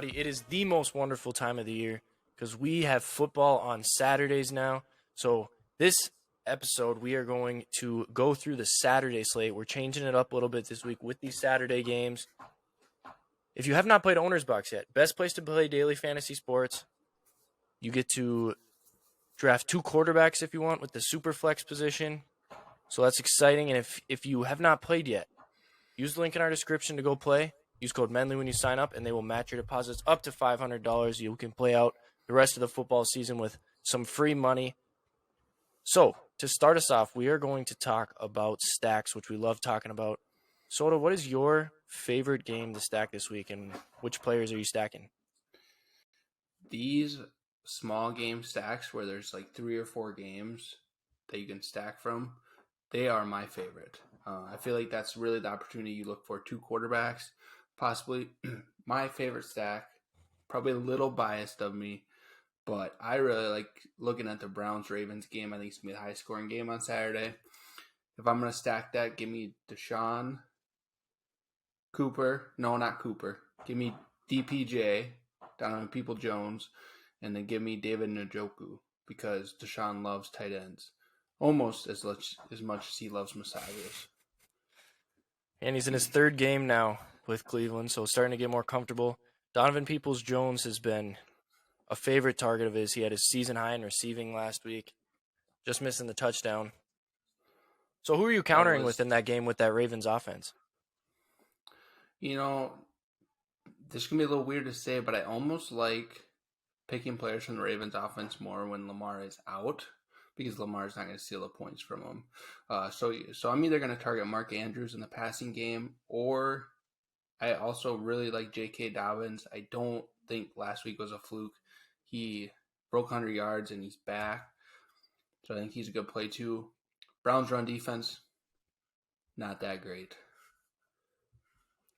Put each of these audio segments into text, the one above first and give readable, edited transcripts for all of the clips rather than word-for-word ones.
everybody. It is the most wonderful time of the year because we have football on Saturdays now. So this episode, we are going to go through the Saturday slate. We're changing it up a little bit this week with these Saturday games. If you have not played OwnersBox yet, best place to play daily fantasy sports. You get to draft 2 quarterbacks if you want with the super flex position. So that's exciting. And if you have not played yet, use the link in our description to go play. Use code MENLY when you sign up, and they will match your deposits up to $500. You can play out the rest of the football season with some free money. So, to start us off, we are going to talk about stacks, which we love talking about. Soda, what is your favorite game to stack this week, and which players are you stacking? These small game stacks where there's like 3 or 4 games that you can stack from, they are my favorite. I feel like that's really the opportunity you look for. 2 quarterbacks, possibly my favorite stack. Probably a little biased of me, but I really like looking at the Browns-Ravens game. I think it's going to be a high-scoring game on Saturday. If I'm going to stack that, give me Deshaun, Cooper. No, not Cooper. Give me DPJ, Donovan People-Jones, and then give me David Njoku because Deshaun loves tight ends almost as much as he loves massages. And he's in his 3rd game now with Cleveland, so starting to get more comfortable. Donovan Peoples-Jones has been a favorite target of his. He had his season high in receiving last week, just missing the touchdown. So who are you countering with in that game with that Ravens offense? You know, this can be a little weird to say, but I almost like picking players from the Ravens offense more when Lamar is out, because Lamar's not going to steal the points from him. So I'm either going to target Mark Andrews in the passing game, or I also really like J.K. Dobbins. I don't think last week was a fluke. He broke 100 yards and he's back. So I think he's a good play too. Browns run defense, not that great.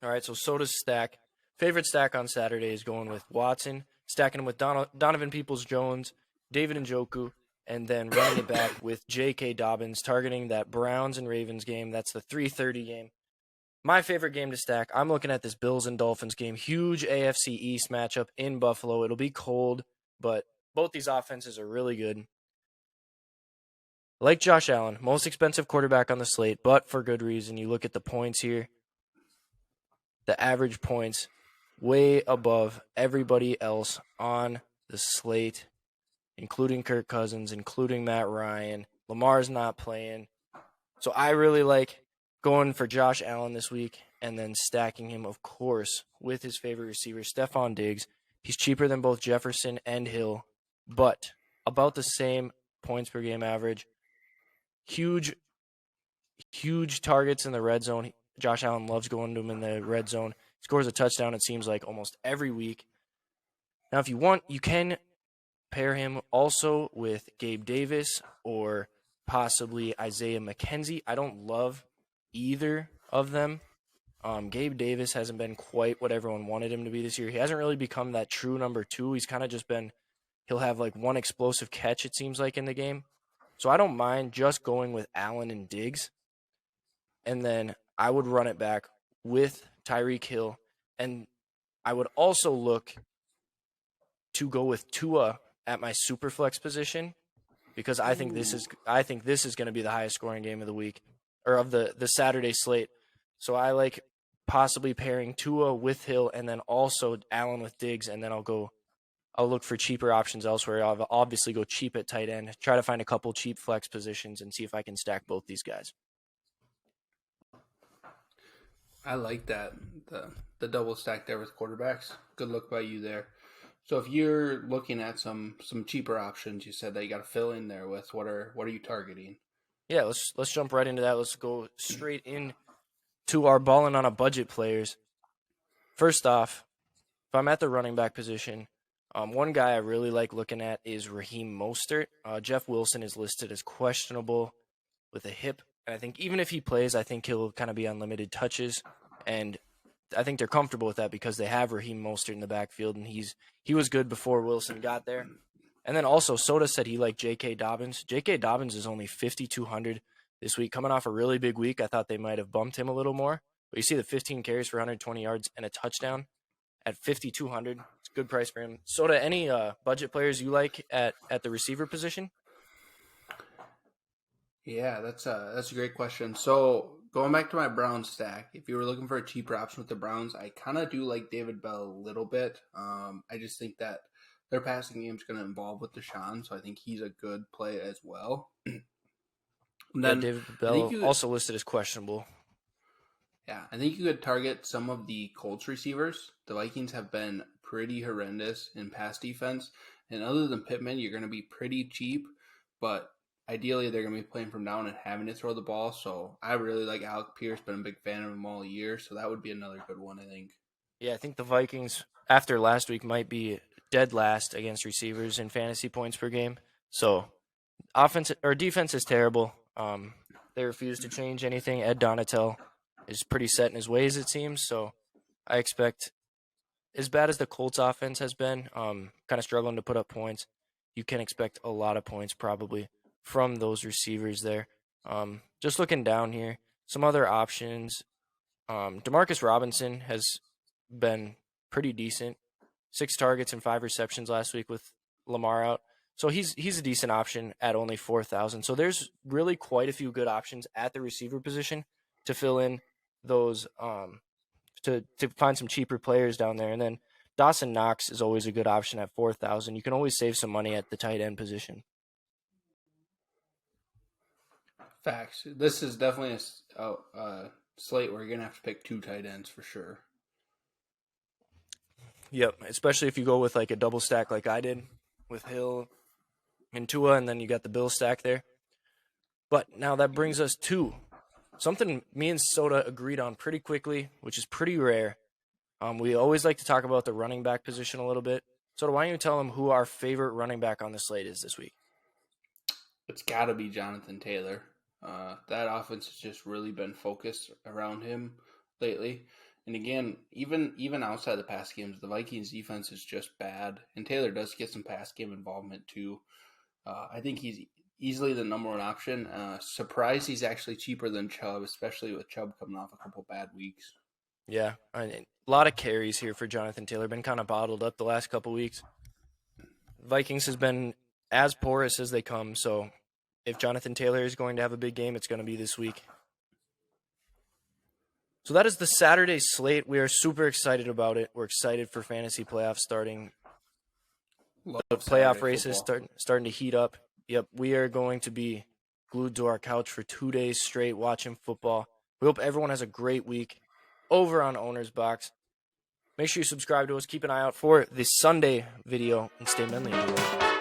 All right, so Soda's stack. Favorite stack on Saturday is going with Watson, stacking him with Donovan Peoples-Jones, David Njoku, and then running it back with J.K. Dobbins, targeting that Browns and Ravens game. That's the 3:30 game. My favorite game to stack, I'm looking at this Bills and Dolphins game. Huge AFC East matchup in Buffalo. It'll be cold, but both these offenses are really good. Like Josh Allen, most expensive quarterback on the slate, but for good reason. You look at the points here. The average points way above everybody else on the slate, including Kirk Cousins, including Matt Ryan. Lamar's not playing. So I really like going for Josh Allen this week and then stacking him, of course, with his favorite receiver, Stephon Diggs. He's cheaper than both Jefferson and Hill, but about the same points per game average. Huge targets in the red zone. Josh Allen loves going to him in the red zone. He scores a touchdown, it seems like, almost every week. Now, if you want, you can pair him also with Gabe Davis or possibly Isaiah McKenzie. I don't love either of them. Gabe Davis hasn't been quite what everyone wanted him to be this year. He hasn't really become that true number 2. He's kind of just been, he'll have like one explosive catch, it seems like, in the game. So I don't mind just going with Allen and Diggs. And then I would run it back with Tyreek Hill. And I would also look to go with Tua at my super flex position, because I think this is going to be the highest scoring game of the week, or of the Saturday slate. So I like possibly pairing Tua with Hill and then also Allen with Diggs, and then I'll look for cheaper options elsewhere. I'll obviously go cheap at tight end, try to find a couple cheap flex positions and see if I can stack both these guys. I like that, the double stack there with quarterbacks. Good look by you there. So if you're looking at some cheaper options, you said that you got to fill in there with what are you targeting? Yeah, let's jump right into that. Let's go straight in to our balling on a budget players. First off, if I'm at the running back position, one guy I really like looking at is Raheem Mostert. Jeff Wilson is listed as questionable with a hip. And I think even if he plays, I think he'll kind of be on limited touches. And I think they're comfortable with that because they have Raheem Mostert in the backfield, and he was good before Wilson got there. And then also, Soda said he liked J.K. Dobbins. J.K. Dobbins is only 5,200 this week, coming off a really big week. I thought they might have bumped him a little more. But you see the 15 carries for 120 yards and a touchdown at 5,200. good price for him. Soda, any budget players you like at the receiver position? Yeah, that's a great question. So going back to my Browns stack, if you were looking for a cheaper option with the Browns, I kind of do like David Bell a little bit. I just think that their passing game is going to involve with Deshaun, so I think he's a good play as well. And Yeah, then David I think Bell you, also listed as questionable. yeah, I think you could target some of the Colts receivers. The Vikings have been pretty horrendous in pass defense, and other than Pittman, you're going to be pretty cheap, but ideally they're going to be playing from down and having to throw the ball. So I really like Alec Pierce, been a big fan of him all year, so that would be another good one, I think. Yeah, I think the Vikings, after last week, might be dead last against receivers in fantasy points per game. So offense or defense is terrible. They refuse to change anything. Ed Donatel is pretty set in his ways, it seems. So I expect, as bad as the Colts offense has been, kind of struggling to put up points, you can expect a lot of points probably from those receivers there. Just looking down here, some other options. Demarcus Robinson has been pretty decent. 6 targets and 5 receptions last week with Lamar out. So he's a decent option at only 4,000. So there's really quite a few good options at the receiver position to fill in those to find some cheaper players down there. And then Dawson Knox is always a good option at 4,000. You can always save some money at the tight end position. Facts. This is definitely a slate where you're going to have to pick 2 tight ends for sure. Yep, especially if you go with like a double stack like I did with Hill and Tua, and then you got the Bill stack there. But now that brings us to something me and Soda agreed on pretty quickly, which is pretty rare. We always like to talk about the running back position a little bit. Soda, why don't you tell them who our favorite running back on the slate is this week? It's got to be Jonathan Taylor. That offense has just really been focused around him lately. And again, even outside the pass games, the Vikings defense is just bad. And Taylor does get some pass game involvement too. I think he's easily the number one option. Surprised he's actually cheaper than Chubb, especially with Chubb coming off a couple bad weeks. Yeah, a lot of carries here for Jonathan Taylor. Been kind of bottled up the last couple weeks. Vikings has been as porous as they come. So if Jonathan Taylor is going to have a big game, it's going to be this week. So that is the Saturday slate. We are super excited about it. We're excited for fantasy playoffs starting. Love The playoff Saturday races football. starting to heat up. Yep, we are going to be glued to our couch for 2 days straight watching football. We hope everyone has a great week over on OwnersBox. Make sure you subscribe to us. Keep an eye out for the Sunday video and stay manly, everyone.